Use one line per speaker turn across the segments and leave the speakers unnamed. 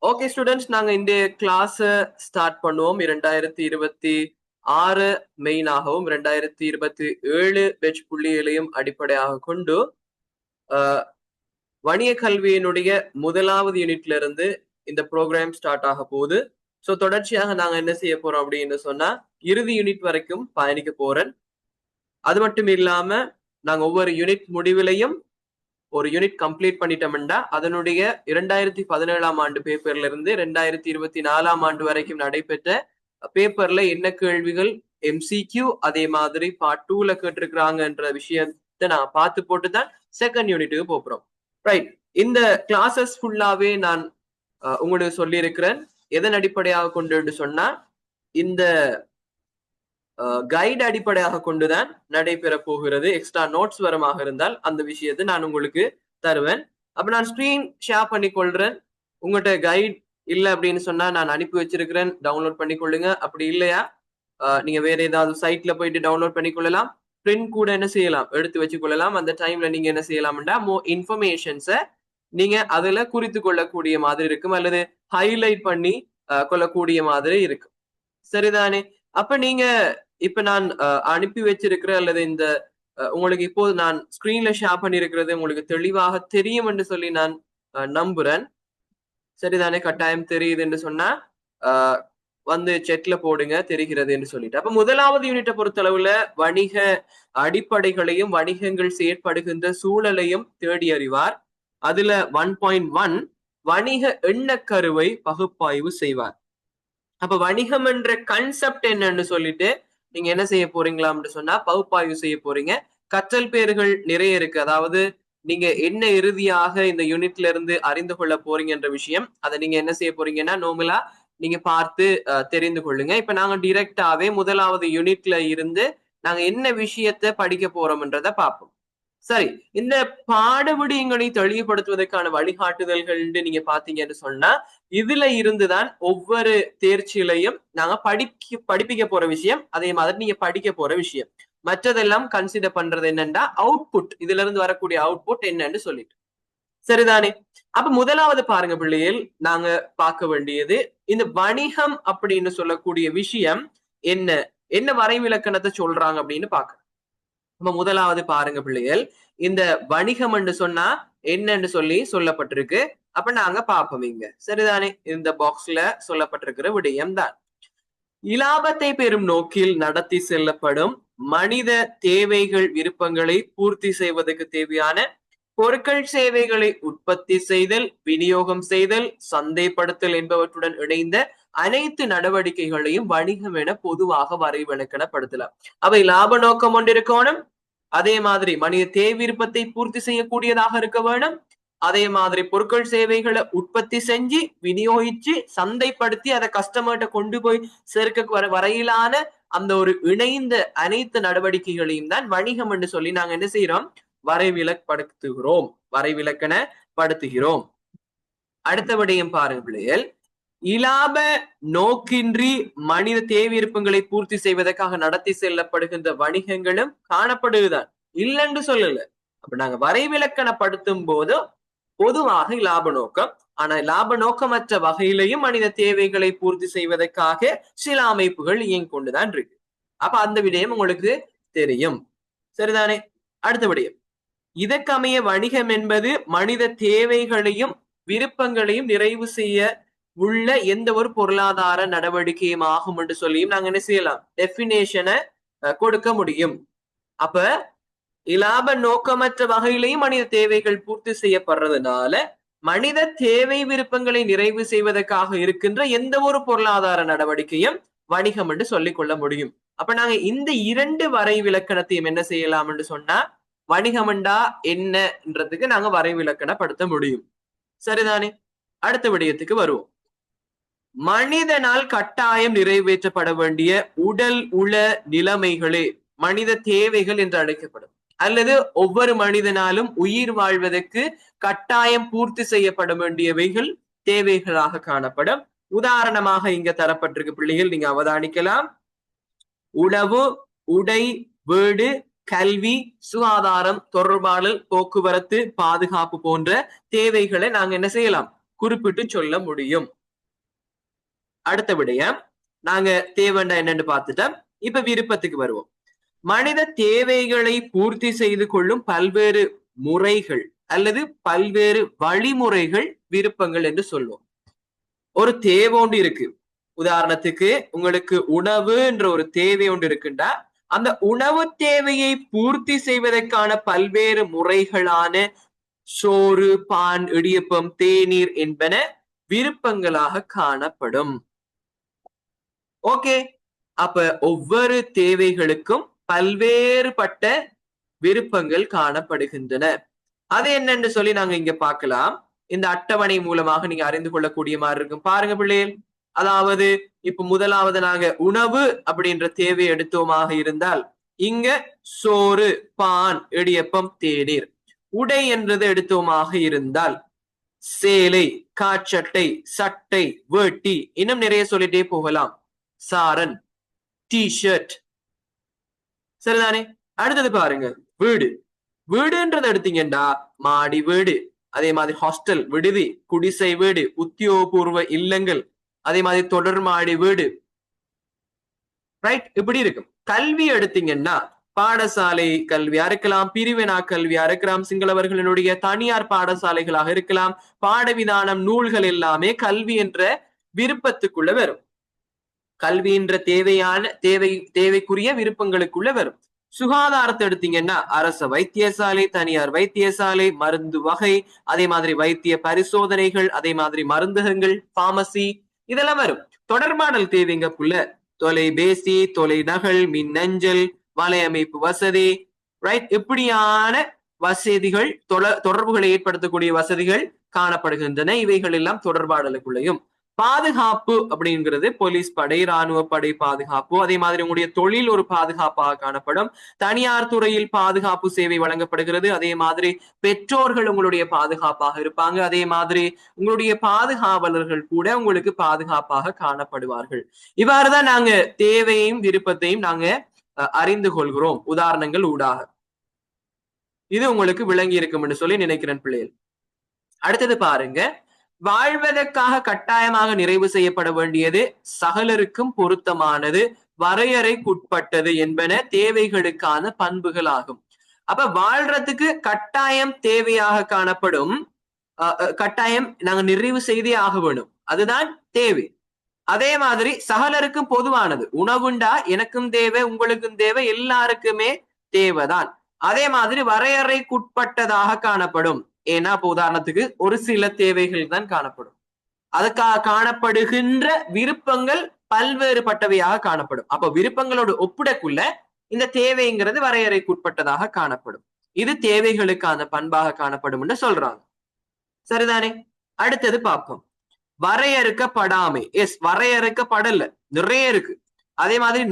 Okay students, நாங்க இந்த class start பண்ணுவோம். 2026 மெயினாகவும் 2027 பெட்ச் புள்ளிகளையும் அடிப்படையாக கொண்டு வணிக கல்வியினுடைய முதலாவது யூனிட்ல இருந்து இந்த ப்ரோக்ராம் ஸ்டார்ட் ஆக போகுது. ஸோ தொடர்ச்சியாக நாங்க என்ன செய்ய போறோம் அப்படின்னு சொன்னா இறுதி யூனிட் வரைக்கும் பயணிக்க போறேன். அது மட்டும் இல்லாம நாங்க ஒவ்வொரு யூனிட் முடிவிலையும் ஒரு யூனிட் கம்ப்ளீட் பண்ணிட்டோம்னா அதனுடைய 2017ஆம் ஆண்டு பேப்பர்ல இருந்து 2024ஆம் ஆண்டு வரைக்கும் நடைபெற்ற பேப்பர்ல என்ன கேள்விகள் MCQ அதே மாதிரி பார்ட் 2ல கேட்டிருக்கிறாங்கன்ற விஷயத்தை நான் பார்த்து போட்டு தான் செகண்ட் யூனிட்டுக்கு போறோம். ரைட், இந்த கிளாஸஸ் ஃபுல்லாவே நான் உங்களுக்கு சொல்லி இருக்கிறேன். எதன் அடிப்படையாக கொண்டு சொன்னா இந்த கைடு அடிப்படையாக கொண்டுதான் நடைபெற போகிறது. எக்ஸ்ட்ரா நோட்ஸ் வரமாக இருந்தால் அந்த விஷயத்தை நான் உங்களுக்கு தருவேன். அப்ப நான் ஸ்கிரீன் ஷேர் பண்ணி கொள்றேன். உங்கள்கிட்ட கைட் இல்லை அப்படின்னு சொன்னா நான் அனுப்பி வச்சிருக்கிறேன், டவுன்லோட் பண்ணிக்கொள்ளுங்க. அப்படி இல்லையா நீங்க வேற ஏதாவது சைட்ல போயிட்டு டவுன்லோட் பண்ணிக்கொள்ளலாம். பிரிண்ட் கூட என்ன செய்யலாம், எடுத்து வச்சு கொள்ளலாம். அந்த டைம்ல நீங்க என்ன செய்யலாம்டா இன்ஃபர்மேஷன்ஸை நீங்க அதுல குறித்து கொள்ளக்கூடிய மாதிரி இருக்கும், அல்லது ஹைலைட் பண்ணி கொள்ளக்கூடிய மாதிரி இருக்கும். சரிதானே? அப்ப நீங்க இப்ப நான் அனுப்பி வச்சிருக்கிற அல்லது இந்த உங்களுக்கு இப்போது நான் ஸ்கிரீன்ல ஷேர் பண்ணிருக்கிறது உங்களுக்கு தெளிவாக தெரியும் என்று சொல்லி நான் நம்புறேன். சரிதானே? கட்டாயம் தெரியுது என்று சொன்னா வந்து செக்ல போடுங்க தெரிகிறது என்று சொல்லிட்டு. அப்ப முதலாவது யூனிட்டை பொறுத்தளவுல வணிக அடிப்படைகளையும் வணிகங்கள் செயற்படுகின்ற சூழலையும் தேடி அறிவார். அதுல 1.1 வணிக எண்ணக்கருவை பகுப்பாய்வு செய்வார். அப்ப வணிகம் என்ற கன்செப்ட் என்னன்னு சொல்லிட்டு நீங்க என்ன செய்ய போறீங்களாம்னு சொன்னா பகுப்பாய்வு செய்ய போறீங்க. கற்றல் பேர்கள் நிறைய இருக்கு. அதாவது நீங்க என்ன இறுதியாக இந்த யூனிட்ல இருந்து அறிந்து கொள்ள போறீங்கன்ற விஷயம் அதை நீங்க என்ன செய்ய போறீங்கன்னா நார்மலா நீங்க பார்த்து தெரிந்து கொள்ளுங்க. இப்ப நாங்க டிரெக்டாவே முதலாவது யூனிட்ல இருந்து நாங்க என்ன விஷயத்த படிக்க போறோம்ன்றத பார்ப்போம். சரி, இந்த பாடவிடயங்களை தெளிவுபடுத்துவதற்கான வழிகாட்டுதல்கள் நீங்க பாத்தீங்கன்னு சொன்னா இதுல இருந்துதான் ஒவ்வொரு தேர்ச்சியிலையும் நாங்க படிப்பிக்க போற விஷயம், அதே மாதிரி நீங்க படிக்க போற விஷயம், மற்றதெல்லாம் கன்சிடர் பண்றது என்னன்னா அவுட்புட், இதுல இருந்து வரக்கூடிய அவுட்புட் என்னன்னு சொல்லிட்டு. சரிதானே? அப்ப முதலாவது பாருங்க பிள்ளைகள், நாங்க பார்க்க வேண்டியது இந்த வணிகம் அப்படின்னு சொல்லக்கூடிய விஷயம் என்ன என்ன வரைவிலக்கணத்தை சொல்றாங்க அப்படின்னு பாக்க. நம்ம முதலாவது பாருங்க பிள்ளைகள், இந்த வணிகம் என்று சொன்னா என்னன்னு சொல்லி சொல்லப்பட்டிருக்கு. அப்ப நாங்க பார்ப்போம் இங்க. சரிதானே? இந்த பாக்ஸ்ல சொல்லப்பட்டிருக்கிற விடயம் தான் இலாபத்தை பெறும் நோக்கில் நடத்தி செல்லப்படும் மனித தேவைகள் விருப்பங்களை பூர்த்தி செய்வதற்கு தேவையான பொருட்கள் சேவைகளை உற்பத்தி செய்தல், விநியோகம் செய்தல், சந்தைப்படுத்தல் என்பவற்றுடன் இணைந்த அனைத்து நடவடிக்கைகளையும் வணிகம் என பொதுவாக வரைவிலக்கணப்படுத்தலாம். அவை லாப நோக்கம் கொண்டிருக்கணும், அதே மாதிரி மனித தேவை விருப்பத்தை பூர்த்தி செய்யக்கூடியதாக இருக்க வேணும், அதே மாதிரி பொருட்கள் சேவைகளை உற்பத்தி செஞ்சு விநியோகிச்சு சந்தைப்படுத்தி அதை கஸ்டமர்கிட்ட கொண்டு போய் சேர்க்க வரையிலான அந்த ஒரு இணைந்த அனைத்து நடவடிக்கைகளையும் தான் வணிகம் என்று சொல்லி நாங்க என்ன செய்யறோம், வரைவிலக்கணப்படுத்துகிறோம். அடுத்த விடயம் பாருங்க பிள்ளைகள், இலாப நோக்கின்றி மனித தேவை விருப்பங்களை பூர்த்தி செய்வதற்காக நடத்தி செல்லப்படுகின்ற வணிகங்களும் காணப்படுவதுதான், இல்லைன்னு சொல்லல. அப்ப நாங்க வரைவிலக்கணப்படுத்தும் போது பொதுவாக லாப நோக்கம், ஆனா லாப நோக்கமற்ற வகையிலையும் மனித தேவைகளை பூர்த்தி செய்வதற்காக சில அமைப்புகள் இயங்கிக் கொண்டுதான் இருக்கு. அப்ப அந்த விடயம் உங்களுக்கு தெரியும். சரிதானே? அடுத்த விடயம், இதற்கமைய வணிகம் என்பது மனித தேவைகளையும் விருப்பங்களையும் நிறைவு செய்ய உள்ள எந்த ஒரு பொருளாதார நடவடிக்கையும் ஆகும் என்று சொல்லியும் நாங்க என்ன செய்யலாம், டெபினேஷனை கொடுக்க முடியும். அப்ப இலாப நோக்கமற்ற வகையிலையும் மனித தேவைகள் பூர்த்தி செய்யப்படுறதுனால மனித தேவை விருப்பங்களை நிறைவு செய்வதற்காக இருக்கின்ற எந்த ஒரு பொருளாதார நடவடிக்கையும் வணிகம் என்று சொல்லிக் கொள்ள முடியும். அப்ப நாங்க இந்த இரண்டு வரைவிலக்கணத்தையும் என்ன செய்யலாம் என்று சொன்னா வணிகம்ண்டா என்னன்றதுக்கு நாங்க வரைவிலக்கணப்படுத்த முடியும். சரிதானே? அடுத்த விடயத்துக்கு வருவோம். மனிதனால் கட்டாயம் நிறைவேற்றப்பட வேண்டிய உடல் உள நிலைமைகளே மனித தேவைகள் என்று அழைக்கப்படும், அல்லது ஒவ்வொரு மனிதனாலும் உயிர் வாழ்வதற்கு கட்டாயம் பூர்த்தி செய்யப்பட வேண்டியவைகள் தேவைகளாக காணப்படும். உதாரணமாக இங்க தரப்பட்டிருக்கு பிள்ளைகள், நீங்க அவதானிக்கலாம். உணவு, உடை, வீடு, கல்வி, சுகாதாரம், தொடர்பாடல், போக்குவரத்து, பாதுகாப்பு போன்ற தேவைகளை நாங்க என்ன செய்யலாம், குறிப்பிட்டு சொல்ல முடியும். அடுத்த விடயம் நாங்க தேவைண்டா என்னன்னு பார்த்துட்டோம். இப்ப விருப்பத்துக்கு வருவோம். மனித தேவைகளை பூர்த்தி செய்து கொள்ளும் பல்வேறு முறைகள் அல்லது பல்வேறு வழிமுறைகள் விருப்பங்கள் என்று சொல்லுவோம். ஒரு தேவை ஒன்று இருக்கு. உதாரணத்துக்கு உங்களுக்கு உணவு என்ற ஒரு தேவை ஒன்று இருக்குண்டா அந்த உணவு தேவையை பூர்த்தி செய்வதற்கான பல்வேறு முறைகளான சோறு, பான், இடியப்பம், தேநீர் என்பன விருப்பங்களாக காணப்படும். ஓகே, அப்ப ஒவ்வொரு தேவைகளுக்கும் பல்வேறுபட்ட விருப்பங்கள் காணப்படுகின்றன. அது என்னன்னு சொல்லி நாங்க இங்க பார்க்கலாம். இந்த அட்டவணை மூலமாக நீங்க அறிந்து கொள்ளக்கூடிய மாதிரி இருக்கும். பாருங்க பிள்ளைகள், அதாவது இப்ப முதலாவது நாங்க உணவு அப்படின்ற தேவை எடுத்தோமாக இருந்தால் இங்க சோறு, பான், இடியப்பம், தேநீர். உடை என்றது எடுத்தோமாக இருந்தால் சேலை, காட்சட்டை, சட்டை, வேட்டி, இன்னும் நிறைய சொல்லிட்டே போகலாம். சாரன், டி-ஷர்ட். சரிதானே? அடுத்தது பாருங்க வீடு. வீடுன்றது எடுத்தீங்கன்னா மாடி வீடு, அதே மாதிரி ஹாஸ்டல், விடுதி, குடிசை வீடு, உத்தியோகபூர்வ இல்லங்கள், அதே மாதிரி தொடர் மாடி வீடு. ரைட், இப்படி இருக்கும். கல்வி எடுத்தீங்கன்னா பாடசாலை கல்வியா இருக்கலாம், பிரிவினா கல்வியா இருக்கலாம், சிங்களவர்களுடைய தனியார் பாடசாலைகளாக இருக்கலாம். பாடவிதானம், நூல்கள் எல்லாமே கல்வி என்ற விருப்பத்துக்குள்ள வரும். கல்வி என்ற தேவைக்குரிய விருப்பங்களுக்குள்ள வரும். சுகாதாரத்தை எடுத்தீங்கன்னா அரச வைத்தியசாலை, தனியார் வைத்தியசாலை, மருந்து வகை, அதே மாதிரி வைத்திய பரிசோதனைகள், அதே மாதிரி மருந்தகங்கள், பார்மசி, இதெல்லாம் வரும். தொடர்பாடல் தேவைங்கக்குள்ள தொலைபேசி, தொலைநகல், மின்னஞ்சல், வலையமைப்பு வசதி, ரைட், இப்படியான வசதிகள், தொடர்புகளை ஏற்படுத்தக்கூடிய வசதிகள் காணப்படுகின்றன. இவைகள் எல்லாம் தொடர்பாடலுக்குள்ளையும். பாதுகாப்பு அப்படிங்கிறது போலீஸ் படை, ராணுவ படை பாதுகாப்பு, அதே மாதிரி உங்களுடைய தொழில் ஒரு பாதுகாப்பாக காணப்படும். தனியார் துறையில் பாதுகாப்பு சேவை வழங்கப்படுகிறது. அதே மாதிரி பெற்றோர்கள் உங்களுடைய பாதுகாப்பாக இருப்பாங்க. அதே மாதிரி உங்களுடைய பாதுகாவலர்கள் கூட உங்களுக்கு பாதுகாப்பாக காணப்படுவார்கள். இவ்வாறுதான் நாங்க தேவையையும் விருப்பத்தையும் நாங்க அறிந்து கொள்கிறோம் உதாரணங்கள் ஊடாக. இது உங்களுக்கு விளங்கி இருக்கும் என்று சொல்லி நினைக்கிறேன் பிள்ளைகள். அடுத்தது பாருங்க, வாழ்வதற்காக கட்டாயமாக நிறைவு செய்யப்பட வேண்டியது, சகலருக்கும் பொருத்தமானது, வரையறைக்குட்பட்டது என்பன தேவைகளுக்கான பண்புகள் ஆகும். அப்ப வாழ்றதுக்கு கட்டாயம் தேவையாக காணப்படும், கட்டாயம் நாங்க நிறைவு செய்தே ஆக வேணும், அதுதான் தேவை. அதே மாதிரி சகலருக்கும் பொதுவானது, உணவுண்டா எனக்கும் தேவை, உங்களுக்கும் தேவை, எல்லாருக்குமே தேவைதான். அதே மாதிரி வரையறைக்குட்பட்டதாக காணப்படும். ஏன்னா இப்ப உதாரணத்துக்கு ஒரு சில தேவைகள் தான் காணப்படும், அதுக்காக காணப்படுகின்ற விருப்பங்கள் பல்வேறுபட்டவையாக காணப்படும். அப்ப விருப்பங்களோடு ஒப்பிடக்குள்ள இந்த தேவைங்கிறது வரையறைக்குட்பட்டதாக காணப்படும். இது தேவைகளுக்கான பண்பாக காணப்படும் என்று சொல்றாங்க. சரிதானே? அடுத்தது பார்ப்போம். வரையறுக்கப்படாமை. எஸ், வரையறுக்கப்படல, நிறைய இருக்கு. அதே மாதிரி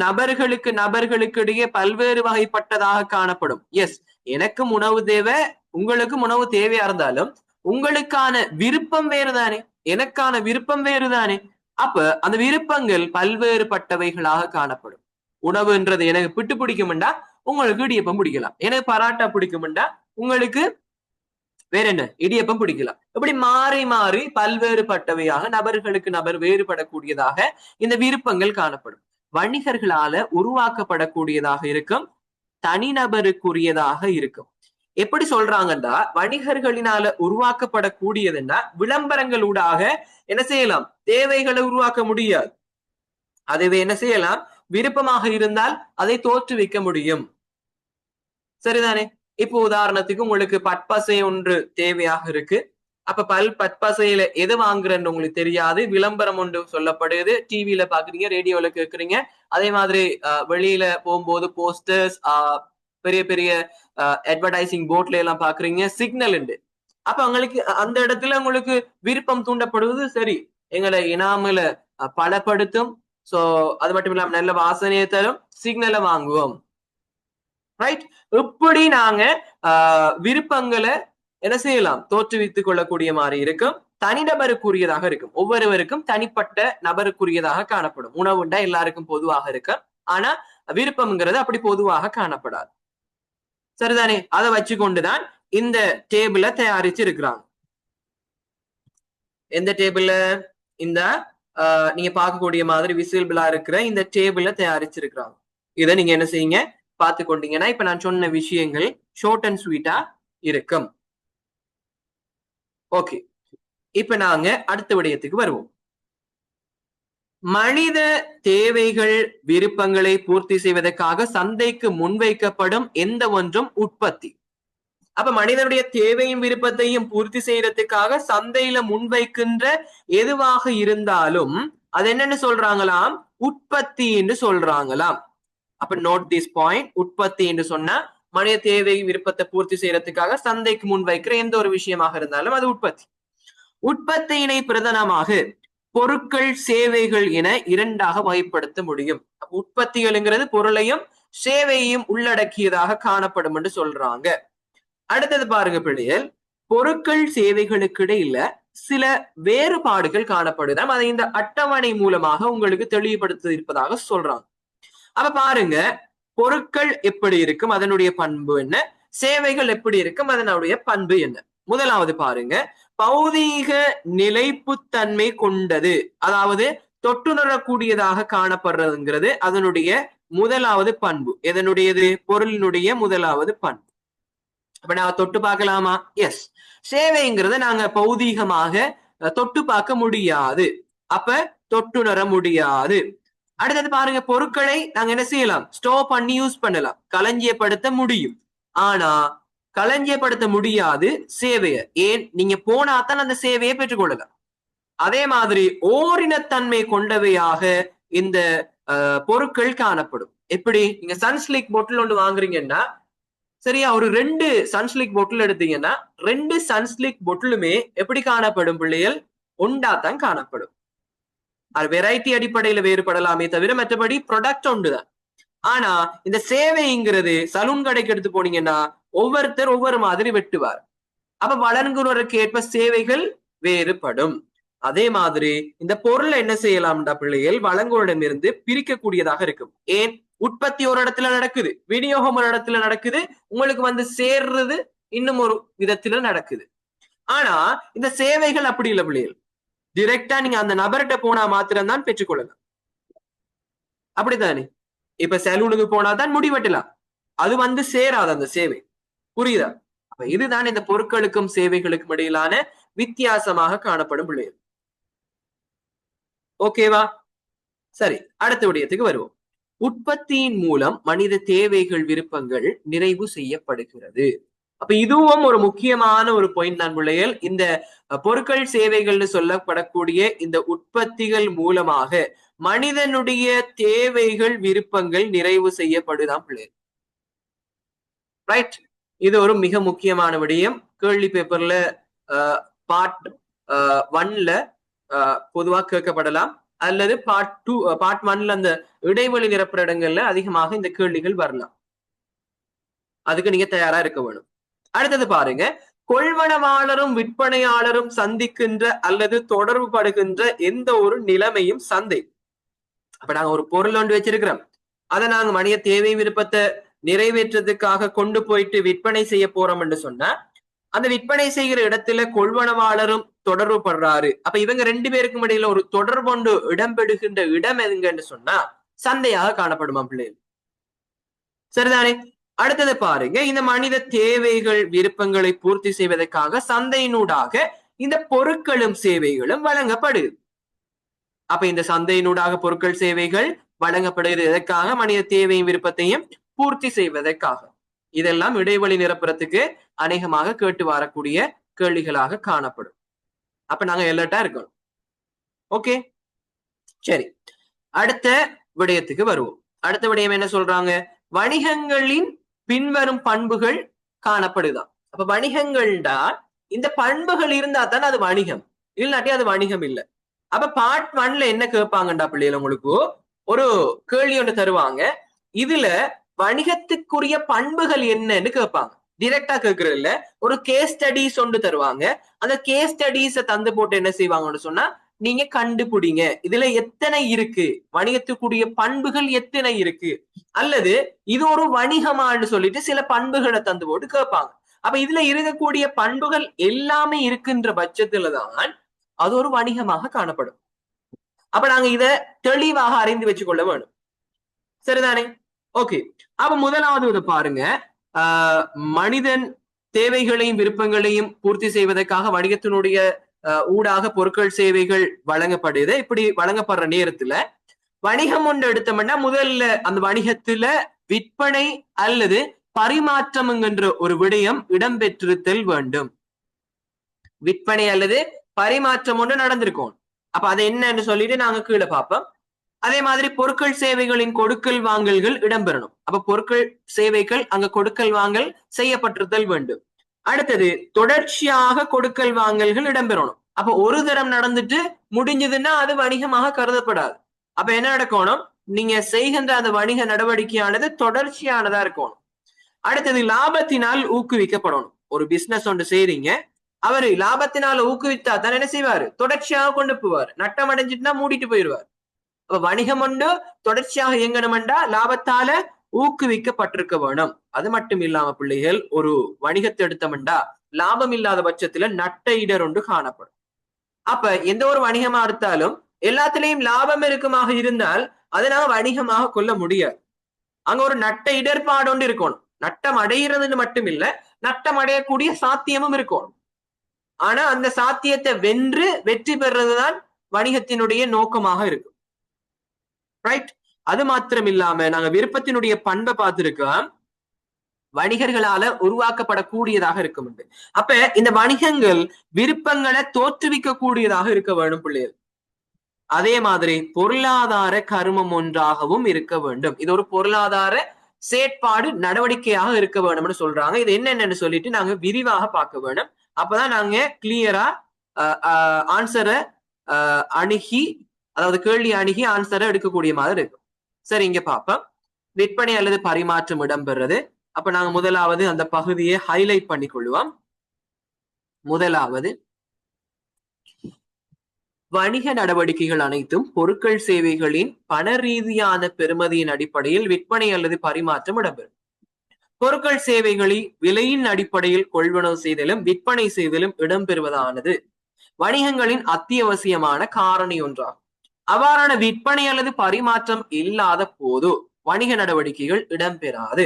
நபர்களுக்கு இடையே பல்வேறு வகைப்பட்டதாக காணப்படும். எஸ், எனக்கும் உணவு தேவை, உங்களுக்கும் உணவு தேவையா இருந்தாலும் உங்களுக்கான விருப்பம் வேறுதானே, எனக்கான விருப்பம் வேறுதானே. அப்ப அந்த விருப்பங்கள் பல்வேறுபட்டவைகளாக காணப்படும். உணவுன்றது எனக்கு பிட்டு பிடிக்கும்டா உங்களுக்கு இடியப்பம் பிடிக்கலாம், எனக்கு பராட்டா பிடிக்கும்டா உங்களுக்கு வேற என்ன இடியப்பம் பிடிக்கலாம். இப்படி மாறி மாறி பல்வேறுபட்டவையாக நபர்களுக்கு நபர் வேறுபடக்கூடியதாக இந்த விருப்பங்கள் காணப்படும். வணிகர்களால உருவாக்கப்படக்கூடியதாக இருக்கும், தனிநபருக்குரியதாக இருக்கும். எப்படி சொல்றாங்கன்னா வணிகர்களினால உருவாக்கப்படக்கூடியதுன்னா விளம்பரங்களூடாக என்ன செய்யலாம், தேவைகளை உருவாக்க முடியாது. அதுவே என்ன செய்யலாம், விருப்பமாக இருந்தால் அதை தோற்றுவிக்க முடியும். சரிதானே? இப்போ உதாரணத்துக்கு உங்களுக்கு பற்பசை ஒன்று தேவையாக இருக்கு. அப்ப பற்பசையில எது வாங்குறேன்னு உங்களுக்கு தெரியாது, விளம்பரம் ஒன்று சொல்லப்படுது, டிவியில பாக்குறீங்க, ரேடியோல கேக்குறீங்க, அதே மாதிரி வெளியில போகும்போது போஸ்டர்ஸ், பெரிய பெரிய அட்வர்டைசிங் போர்ட்ல எல்லாம் பாக்குறீங்க, சிக்னல் உண்டு. அப்ப உங்களுக்கு அந்த இடத்துல உங்களுக்கு விருப்பம் தூண்டப்படுவது, சரி எங்களை இனாமல பலப்படுத்தும், சோ அது மட்டும் இல்லாம நல்ல வாசனையை தரும், சிக்னலை வாங்குவோம். ரைட், இப்படி நாங்க விருப்பங்களை என்ன செய்யலாம், தோற்றுவித்துக் கொள்ளக்கூடிய மாதிரி இருக்கும். தனிநபருக்குரியதாக இருக்கும், ஒவ்வொருவருக்கும் தனிப்பட்ட நபருக்குரியதாக காணப்படும். உணவுண்டா எல்லாருக்கும் பொதுவாக இருக்கும், ஆனா விருப்பம்ங்கிறது அப்படி பொதுவாக காணப்படாது. சரிதானே? அதை வச்சுக்கொண்டுதான் இந்த டேபிள தயாரிச்சு இருக்கிறாங்க. எந்த டேபிள்ல? இந்த நீங்க பார்க்கக்கூடிய மாதிரி விசிபிளா இருக்கிற இந்த டேபிள தயாரிச்சிருக்கிறாங்க. இதை நீங்க என்ன செய்யுங்க பார்த்து கொண்டீங்கன்னா இப்ப நான் சொன்ன விஷயங்கள் ஷார்ட் அண்ட் ஸ்வீட்டா இருக்கும். ஓகே, இப்ப நாங்க அடுத்த விடயத்துக்கு வருவோம். மனித தேவைகள் விருப்பங்களை பூர்த்தி செய்வதற்காக சந்தைக்கு முன்வைக்கப்படும் எந்த ஒன்றும் உற்பத்தி. அப்ப மனிதனுடைய தேவையும் விருப்பத்தையும் பூர்த்தி செய்யறதுக்காக சந்தையில முன்வைக்கின்ற எதுவாக இருந்தாலும் அது என்னன்னு சொல்றாங்களாம், உற்பத்தி என்று சொல்றாங்களாம். அப்ப நோட் திஸ் பாயிண்ட், உற்பத்தி என்று சொன்னா மனித தேவை விருப்பத்தை பூர்த்தி செய்யறதுக்காக சந்தைக்கு முன்வைக்கிற எந்த ஒரு விஷயமாக இருந்தாலும் அது உற்பத்தி. உற்பத்தியினை பிரதானமாக பொருட்கள் சேவைகள் என இரண்டாக வகைப்படுத்த முடியும். உற்பத்திகள்ங்கிறது பொருளையும் சேவையையும் உள்ளடக்கியதாக காணப்படும் என்று சொல்றாங்க. அடுத்தது பாருங்க பிள்ளைகள், பொருட்கள் சேவைகளுக்கு இடையில சில வேறுபாடுகள் காணப்படுதாம். அதை இந்த அட்டவணை மூலமாக உங்களுக்கு தெளிவுபடுத்த இருப்பதாக சொல்றாங்க. அப்ப பாருங்க, பொருட்கள் எப்படி இருக்கும் அதனுடைய பண்பு என்ன, சேவைகள் எப்படி இருக்கும் அதனுடைய பண்பு என்ன. முதலாவது பாருங்க, பௌதீக நிலைப்புத்தன்மை கொண்டது, அதாவது தொட்டுணரக்கூடியதாக காணப்படுறதுங்கிறது அதனுடைய முதலாவது பண்பு. எதனுடையது? பொருளினுடைய முதலாவது பண்பு. அப்ப நான் தொட்டு பார்க்கலாமா? எஸ். சேவைங்கிறத நாங்க பௌதீகமாக தொட்டு பார்க்க முடியாது, அப்ப தொட்டுணர முடியாது. அடுத்தது பாருங்க, பொருட்களை நாங்க என்ன செய்யலாம்? ஸ்டோர் பண்ணி யூஸ் பண்ணலாம், களஞ்சியப்படுத்த முடியும். ஆனா களஞ்சியப்படுத்த முடியாது சேவையை. ஏன்? நீங்க போனாதான் அந்த சேவையை பெற்றுக்கொள்ளலாம். அதே மாதிரி ஓரினத்தன்மை கொண்டவையாக இந்த பொருட்கள் காணப்படும். எப்படி? நீங்க சன்ஸ்லிக் பொட்டில் ஒன்று வாங்குறீங்கன்னா சரியா, ஒரு 2 சன்ஸ்லிக் பொட்டில் எடுத்தீங்கன்னா 2 சன்ஸ்லிக் பொட்டிலுமே எப்படி காணப்படும் பிள்ளைகள்? ஒண்டாதான் காணப்படும். அது வெரைட்டி அடிப்படையில வேறுபடலாமே தவிர மற்றபடி ப்ராடக்ட் ஒன்றுதான். ஆனா இந்த சேவைங்கிறது சலூன் கடைக்கு எடுத்து போனீங்கன்னா ஒவ்வொருத்தர் ஒவ்வொரு மாதிரி வெட்டுவார். அப்ப வழங்குவதற்கு ஏற்ப சேவைகள் வேறுபடும். அதே மாதிரி இந்த பொருளை என்ன செய்யலாம்டா பிள்ளைகள்? வழங்குவரிடமிருந்து பிரிக்கக்கூடியதாக இருக்கும். ஏன்? உற்பத்தி ஒரு இடத்துல நடக்குது, விநியோகம் ஒரு இடத்துல நடக்குது, உங்களுக்கு வந்து சேர்றது இன்னும் ஒரு விதத்துல நடக்குது. ஆனா இந்த சேவைகள் அப்படி இல்லை பிள்ளைகள், டிரெக்டா நீங்க அந்த நபர்கிட்ட போனா மாத்திரம்தான் பெற்றுக்கொள்ளலாம். அப்படித்தானே? இப்ப சலூனுக்கு போனாதான் முடி வெட்டலாம், அது வந்து சேராது அந்த சேவை. புரியுதா? அப்ப இதுதான் இந்த பொருட்களுக்கும் சேவைகளுக்கும் இடையிலான வித்தியாசமாக காணப்படும் பிள்ளைகள். ஓகேவா? சரி, அடுத்த விடயத்துக்கு வருவோம். உற்பத்தியின் மூலம் மனித தேவைகள் விருப்பங்கள் நிறைவு செய்யப்படுகிறது. அப்ப இதுவும் ஒரு முக்கியமான ஒரு பாயிண்ட் தான் பிள்ளைகள். இந்த பொருட்கள் சேவைகள்னு சொல்லப்படக்கூடிய இந்த உற்பத்திகள் மூலமாக மனிதனுடைய தேவைகள் விருப்பங்கள் நிறைவு செய்யப்படுதான் பிள்ளைகள். ரைட்? இது ஒரு மிக முக்கியமான விடயம். கேள்வி பேப்பர்ல பார்ட் 1ல பொதுவா கேட்கப்படலாம், அல்லது பார்ட் 1ல அந்த இடைவெளி நிரப்புற இடங்கள்ல அதிகமாக இந்த கேள்விகள் வரலாம். அதுக்கு நீங்க தயாரா இருக்க வேணும். அடுத்தது பாருங்க, கொள்வனவாளரும் விற்பனையாளரும் சந்திக்கின்ற அல்லது தொடர்பு படுகின்ற எந்த ஒரு நிலைமையும் சந்தை. அப்ப நாங்க ஒரு பொருள் ஒன்று வச்சிருக்கிறோம், அதை நாங்க மனித தேவை விருப்பத்தை நிறைவேற்றதுக்காக கொண்டு போயிட்டு விற்பனை செய்ய போறோம் என்று சொன்னா அந்த விற்பனை செய்கிற இடத்துல கொள்வனவாளரும் தொடர்பு படுறாரு. அப்ப இவங்க 2 பேருக்கும் இடையில ஒரு தொடர்பொண்டு இடம்பெறுகின்ற இடம் எதுங்கன்னு சொன்னா சந்தையாக காணப்படுமா பிள்ளைகள்? சரிதானே? அடுத்தது பாருங்க, இந்த மனித தேவைகள் விருப்பங்களை பூர்த்தி செய்வதற்காக சந்தையினூடாக இந்த பொருட்களும் சேவைகளும் வழங்கப்படுது. அப்ப இந்த சந்தையினூடாக பொருட்கள் சேவைகள் வழங்கப்படுகிறது எதற்காக? மனித தேவையும் விருப்பத்தையும் பூர்த்தி செய்வதற்காக. இதெல்லாம் இடைவெளி நிரப்புறதுக்கு அநேகமாக கேட்டு வரக்கூடிய கேள்விகளாக காணப்படும். அப்ப நாங்க எல்லர்ட்டா இருக்கணும். ஓகே, சரி, அடுத்த விடயத்துக்கு வருவோம். அடுத்த விடயம் என்ன சொல்றாங்க? வணிகங்களின் பின்வரும் பண்புகள் காணப்படுதான். அப்ப வணிகங்கள்டா இந்த பண்புகள் இருந்தா தான் அது வணிகம், இல்லாட்டி அது வணிகம் இல்லை. அப்ப பார்ட் 1ல என்ன கேட்பாங்கண்டா பிள்ளைகள்? உங்களுக்கு ஒரு கேள்வி ஒன்று தருவாங்க, இதுல வணிகத்துக்குரிய பண்புகள் என்னன்னு கேட்பாங்க. டிரெக்டா கேட்கறது இல்ல, ஒரு கேஸ் ஸ்டடிஸ் ஒன்று தருவாங்க. அந்த கேஸ் ஸ்டடிஸ தந்து போட்டு என்ன செய்வாங்கன்னு சொன்னா நீங்க கண்டுபிடிங்க இதுல எத்தனை இருக்கு, வணிகத்துக்குரிய பண்புகள் எத்தனை இருக்கு, அல்லது இது ஒரு வணிகமான்னு சொல்லிட்டு சில பண்புகளை தந்து போட்டு கேட்பாங்க. அப்ப இதுல இருக்கக்கூடிய பண்புகள் எல்லாமே இருக்கின்ற பட்சத்துலதான் அது ஒரு வணிகமாக காணப்படும். அப்ப நாங்க இத தெளிவாக அறிந்து வச்சுக்கொள்ள வேணும். சரிதானே? ஓகே. அப்ப முதலாவது இதை பாருங்க. மனிதன் தேவைகளையும் விருப்பங்களையும் பூர்த்தி செய்வதற்காக வணிகத்தினுடைய ஊடாக பொருட்கள் சேவைகள் வழங்கப்படுது. இப்படி வழங்கப்படுற நேரத்துல வணிகம் ஒன்று எடுத்தோம்னா முதல்ல அந்த வணிகத்துல விற்பனை அல்லது பரிமாற்றம் என்கின்ற ஒரு விடயம் இடம்பெற்றிருத்தல் வேண்டும். விற்பனை அல்லது பரிமாற்றம் ஒன்று நடந்திருக்கும். அப்ப அது என்னன்னு சொல்லிட்டு நாங்க கீழே பார்ப்போம். அதே மாதிரி பொருட்கள் சேவைகளின் கொடுக்கல் வாங்கல்கள் இடம்பெறணும். அப்ப பொருட்கள் சேவைகள் அங்க கொடுக்கல் வாங்கல் செய்யப்பட்டிருத்தல் வேண்டும். அடுத்தது தொடர்ச்சியாக கொடுக்கல் வாங்கல்கள் இடம்பெறணும். அப்ப ஒரு தரம் நடந்துட்டு முடிஞ்சதுன்னா அது வணிகமாக கருதப்படாது. அப்ப என்ன நடக்கணும்? நீங்க செய்கின்ற அந்த வணிக நடவடிக்கையானது தொடர்ச்சியானதா இருக்கணும். அடுத்தது லாபத்தினால் ஊக்குவிக்கப்படணும். ஒரு பிசினஸ் ஒன்று செய்றீங்க, அவரு லாபத்தினால ஊக்குவித்தா தான் என்ன செய்வாரு? தொடர்ச்சியாக கொண்டு போவார். நட்டம் அடைஞ்சிட்டுனா மூடிட்டு போயிடுவார். அப்ப வணிகம் ஒன்று தொடர்ச்சியாக இயங்கணும்டா லாபத்தால ஊக்குவிக்கப்பட்டிருக்க வேணும். அது மட்டும் இல்லாம பிள்ளைகள், ஒரு வணிகத்தை எடுத்தோம்டா லாபம் இல்லாத பட்சத்துல நட்ட இடர் ஒன்று காணப்படும். அப்ப எந்த ஒரு வணிகமா இருந்தாலும் எல்லாத்திலையும் லாபம் இருக்குமாக இருந்தால் அதை நாங்க வணிகமாக கொள்ள முடியாது. அங்க ஒரு நட்ட இடர்பாடு ஒன்று இருக்கணும். நட்டம் அடைகிறதுன்னு மட்டும் இல்ல, நட்டம் அடையக்கூடிய சாத்தியமும் இருக்கணும். ஆனா அந்த சாத்தியத்தை வென்று வெற்றி பெறுறதுதான் வணிகத்தினுடைய நோக்கமாக இருக்கும். ரைட்? அது மாத்திரம் இல்லாம நாங்க விருப்பத்தினுடைய பண்பை பார்த்திருக்கோம். வணிகர்களால உருவாக்கப்படக்கூடியதாக இருக்கும். அப்ப இந்த வணிகங்கள் விருப்பங்களை தோற்றுவிக்க கூடியதாக இருக்க வேண்டும் பிள்ளைகள். அதே மாதிரி பொருளாதார கருமம் ஒன்றாகவும் இருக்க வேண்டும். இது ஒரு பொருளாதார செயற்பாடு நடவடிக்கையாக இருக்க வேண்டும்னு சொல்றாங்க. இது என்னென்னு சொல்லிட்டு நாங்க விரிவாக பார்க்க வேண்டும். அப்பதான் நாங்க கிளியரா ஆன்சரை அணுகி, அதாவது கேள்வி அணுகி ஆன்சரை எடுக்கக்கூடிய மாதிரி இருக்கும். சரி, இங்க பார்ப்போம். விற்பனை அல்லது பரிமாற்றம் இடம்பெறுறது. அப்ப நாங்க முதலாவது அந்த பகுதியை ஹைலைட் பண்ணி கொள்வோம். முதலாவது, வணிக நடவடிக்கைகள் அனைத்தும் பொருட்கள் சேவைகளின் பண ரீதியான பெறுமதியின் அடிப்படையில் விற்பனை அல்லது பரிமாற்றம் இடம்பெறும். பொருட்கள் சேவைகளை விலையின் அடிப்படையில் கொள்வனவு செய்தலும் விற்பனை செய்தலும் இடம்பெறுவதானது வணிகங்களின் அத்தியாவசியமான காரணி ஒன்றாகும். அவ்வாறான விற்பனை அல்லது பரிமாற்றம் இல்லாத போது வணிக நடவடிக்கைகள் இடம்பெறாது.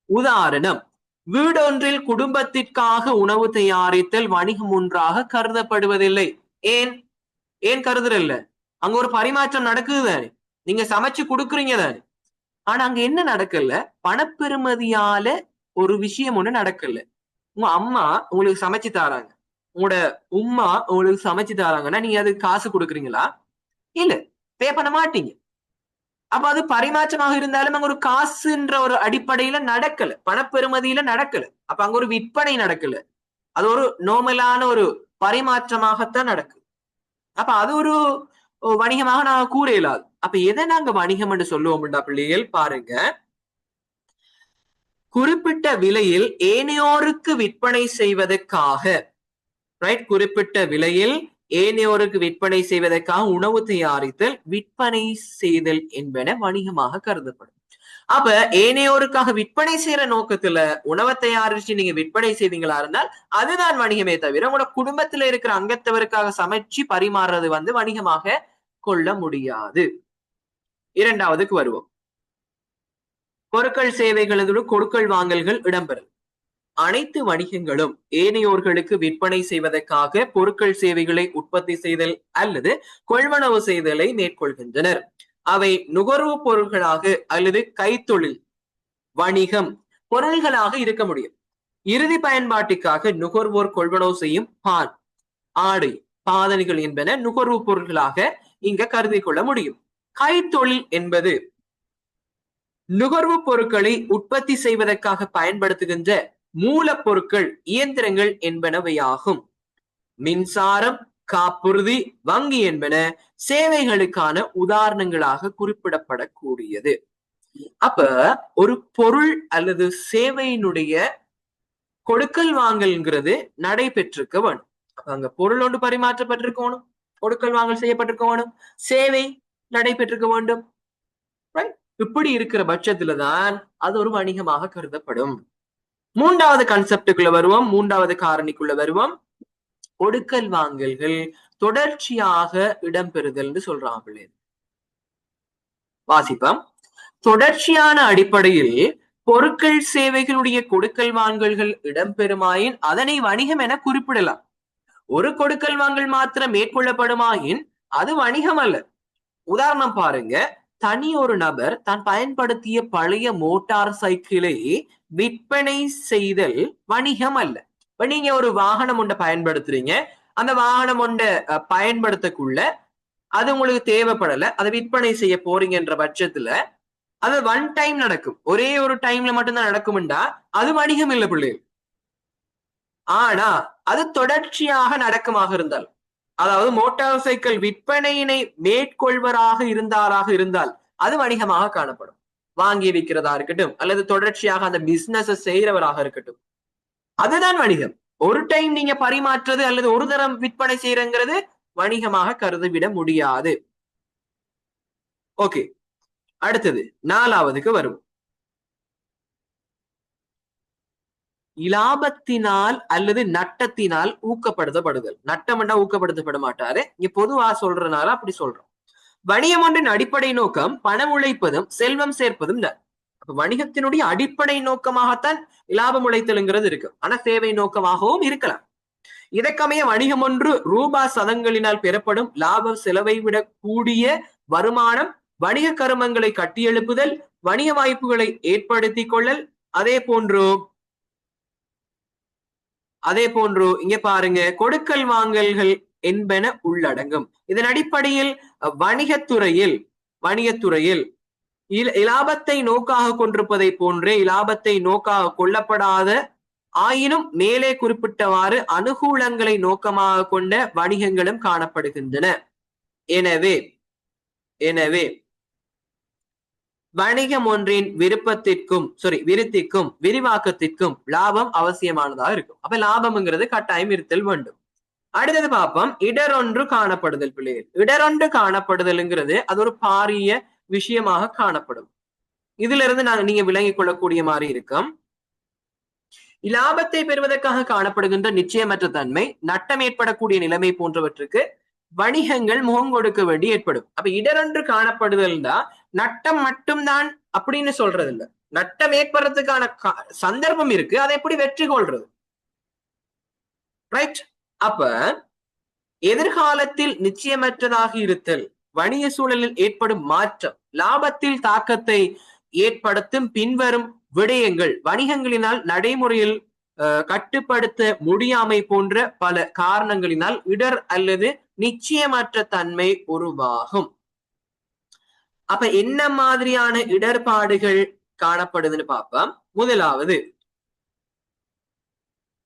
உதாரணம், வீடொன்றில் குடும்பத்திற்காக உணவு தயாரித்தல் வணிகம் ஒன்றாக கருதப்படுவதில்லை. ஏன் கருதுறல்ல? அங்க ஒரு பரிமாற்றம் நடக்குது தானே, நீங்க சமைச்சு கொடுக்குறீங்க தானே. ஆனா அங்க என்ன நடக்கல? பணப்பெருமதியால ஒரு விஷயம் ஒண்ணு நடக்கல. உங்க அம்மா உங்களுக்கு சமைச்சு தராங்க, உங்களோட உம்மா உங்களுக்கு சமைச்சு தராங்கன்னா நீங்க அதுக்கு காசு கொடுக்குறீங்களா? இல்ல, பே பண்ண மாட்டீங்க. அப்ப அது பரிமாற்றமாக இருந்தாலும் அங்க ஒரு காசுன்ற ஒரு அடிப்படையில நடக்கல, பணப்பெருமதியில நடக்கல. அப்ப அங்க ஒரு விற்பனை நடக்கல, அது ஒரு நார்மலான ஒரு பரிமாற்றமாகத்தான் நடக்குது. அப்ப அது ஒரு வணிகமாக நாங்க கூற இயலாது. அப்ப எதை நாங்க வணிகம் என்று சொல்லுவோம்டா பிள்ளைகள் பாருங்க. குறிப்பிட்ட விலையில் ஏனையோருக்கு விற்பனை செய்வதற்காக, ரைட், குறிப்பிட்ட விலையில் ஏனையோருக்கு விற்பனை செய்வதற்காக உணவு தயாரித்தல் விற்பனை செய்தல் என்பன வணிகமாக கருதப்படும். அப்ப ஏனையோருக்காக விற்பனை செய்யற நோக்கத்துல உணவை தயாரிச்சு நீங்க விற்பனை செய்வீங்களா இருந்தால் அதுதான் வணிகமே தவிர உங்களோட குடும்பத்துல இருக்கிற அங்கத்தவருக்காக சமைச்சு பரிமாறுறது வணிகமாக கொள்ள முடியாது. இரண்டாவதுக்கு வருவோம். பொருட்கள் சேவைகளோடு கொடுக்கல் வாங்கல்கள் இடம்பெறும். அனைத்து வணிகங்களும் ஏனையோர்களுக்கு விற்பனை செய்வதற்காக பொருட்கள் சேவைகளை உற்பத்தி செய்தல் அல்லது கொள்வனவு செய்தலை மேற்கொள்கின்றனர். அவை நுகர்வு பொருள்களாக அல்லது கைத்தொழில் வணிகம் பொருள்களாக இருக்க முடியும். இறுதி பயன்பாட்டுக்காக நுகர்வோர் கொள்வனவு செய்யும் பால், ஆடை, பாதணிகள் என்பன நுகர்வு பொருள்களாக இங்க கருதி கொள்ள முடியும். கைத்தொழில் என்பது நுகர்வு பொருட்களை உற்பத்தி செய்வதற்காக பயன்படுத்துகின்ற மூலப்பொருட்கள், இயந்திரங்கள் என்பனவையாகும். மின்சாரம், காப்புறுதி, வங்கி என்பன சேவைகளுக்கான உதாரணங்களாக குறிப்பிடப்படக்கூடியது. அப்ப ஒரு பொருள் அல்லது சேவையினுடைய கொடுக்கல் வாங்கல்ங்கிறது நடைபெற்றிருக்க வேணும். அங்க பொருள் ஒன்று பரிமாற்றப்பட்டிருக்கணும், கொடுக்கல் வாங்கல் செய்யப்பட்டிருக்க வேணும், சேவை நடைபெற்றிருக்க வேண்டும். இப்படி இருக்கிற பட்சத்துலதான் அது ஒரு வணிகமாக கருதப்படும். மூன்றாவது கான்செப்டுக்குள்ள வருவோம், மூன்றாவது காரணிக்குள்ள வருவோம். கொடுக்கல் வாங்கல்கள் தொடர்ச்சியாக இடம்பெறுதல் சொல்றான் பிள்ளை. வாசிப்பம். தொடர்ச்சியான அடிப்படையில் பொருட்கள் சேவைகளுடைய கொடுக்கல் வாங்கல்கள் இடம்பெறுமாயின் அதனை வணிகம் என குறிப்பிடலாம். ஒரு கொடுக்கல் வாங்கல் மாத்திரம் மேற்கொள்ளப்படுமாயின் அது வணிகம் அல்ல. உதாரணம் பாருங்க, தனி ஒரு நபர் தான் பயன்படுத்திய பழைய மோட்டார் சைக்கிளை விற்பனை செய்தல் வணிகம் அல்ல. இப்ப நீங்க ஒரு வாகனம் ஒன்றை பயன்படுத்துறீங்க, அந்த வாகனம் ஒன்றை பயன்படுத்தக்குள்ள அது உங்களுக்கு தேவைப்படல, அதை விற்பனை செய்ய போறீங்கன்ற பட்சத்துல அது ஒன் டைம் நடக்கும், ஒரே ஒரு டைம்ல மட்டும்தான் நடக்கும்டா அது வணிகம் இல்லை பிள்ளைகள். ஆனா அது தொடர்ச்சியாக நடக்குமாக இருந்தால், அதாவது மோட்டார் சைக்கிள் விற்பனையினை மேற்கொள்வராக இருந்தால் அது வணிகமாக காணப்படும். வாங்கி விற்கிறதா இருக்கட்டும் அல்லது தொடர்ச்சியாக அந்த பிசினஸ் செய்யறவராக இருக்கட்டும், அதுதான் வணிகம். ஒரு டைம் நீங்க பரிமாற்றது அல்லது ஒரு தரம் விற்பனை செய்யறங்கிறது வணிகமாக கருதிவிட முடியாது. ஓகே, அடுத்தது 4வதுக்கு வரும். இலாபத்தினால் அல்லது நட்டத்தினால் ஊக்கப்படுத்தப்படுதல். நட்டம்னா ஊக்கப்படுத்தப்பட மாட்டாரு, இங்க பொதுவா சொல்றதுனால அப்படி சொல்றோம். வணிகம் ஒன்றின் அடிப்படை நோக்கம் பணம் உழைப்பதும் செல்வம் சேர்ப்பதும் தான். அப்ப வணிகத்தினுடைய அடிப்படை நோக்கமாகத்தான் லாபம் உழைத்தல்ங்கிறது இருக்கு, ஆனா சேவை நோக்கமாகவும் இருக்கலாம். இதற்கமைய வணிகம் ஒன்று ரூபா சதங்களினால் பெறப்படும் லாப செலவை விட கூடிய வருமானம், வணிக கருமங்களை கட்டியெழுப்புதல், வணிக வாய்ப்புகளை ஏற்படுத்திக் கொள்ளல், அதே போன்று இங்க பாருங்க கொடுக்கல் வாங்கல்கள் என்பன உள்ளடங்கும். இதன் அடிப்படையில் வணிகத்துறையில் இலாபத்தை நோக்காக கொண்டிருப்பதை போன்றே இலாபத்தை நோக்காக கொள்ளப்படாத ஆயினும் மேலே குறிப்பிட்டவாறு அனுகூலங்களை நோக்கமாக கொண்ட வணிகங்களும் காணப்படுகின்றன. எனவே வணிகம் ஒன்றின் விருத்திக்கும் விரிவாக்கத்திற்கும் லாபம் அவசியமானதாக இருக்கும். அப்ப லாபம்ங்கிறது கட்டாயம் இருத்தல் வேண்டும். அடுத்தது பார்ப்போம், இடரொன்று காணப்படுதல் பிள்ளைகள். இடரொன்று காணப்படுதல்ங்கிறது அது ஒரு பாரிய விஷயமாக காணப்படும். இதுல இருந்து நீங்க விளங்கிக் கொள்ளக்கூடிய மாதிரி இருக்கும். லாபத்தை பெறுவதற்காக காணப்படுகின்ற நிச்சயமற்ற தன்மை, நட்டம் ஏற்படக்கூடிய நிலைமை போன்றவற்றுக்கு வணிகங்கள் முகம் கொடுக்க வேண்டி ஏற்படும். அப்ப இடரொன்று காணப்படுதல் தான் நட்டம் மட்டும்தான் அப்படின்னு சொல்றது இல்ல, நட்டம் ஏற்படுறதுக்கான சந்தர்ப்பம் இருக்கு, அதை எப்படி வெற்றி கொள்றது, ரைட்? அப்ப எதிர்காலத்தில் நிச்சயமற்றதாக இருத்தல், வணிக சூழலில் ஏற்படும் மாற்றம், லாபத்தில் தாக்கத்தை ஏற்படுத்தும் பின்வரும் விடயங்கள் வணிகங்களினால் நடைமுறையில் கட்டுப்படுத்த முடியாமை போன்ற பல காரணங்களினால் இடர் அல்லது நிச்சயமற்ற தன்மை உருவாகும். அப்ப என்ன மாதிரியான இடர்பாடுகள் காணப்படுதுன்னு பார்ப்போம். முதலாவது,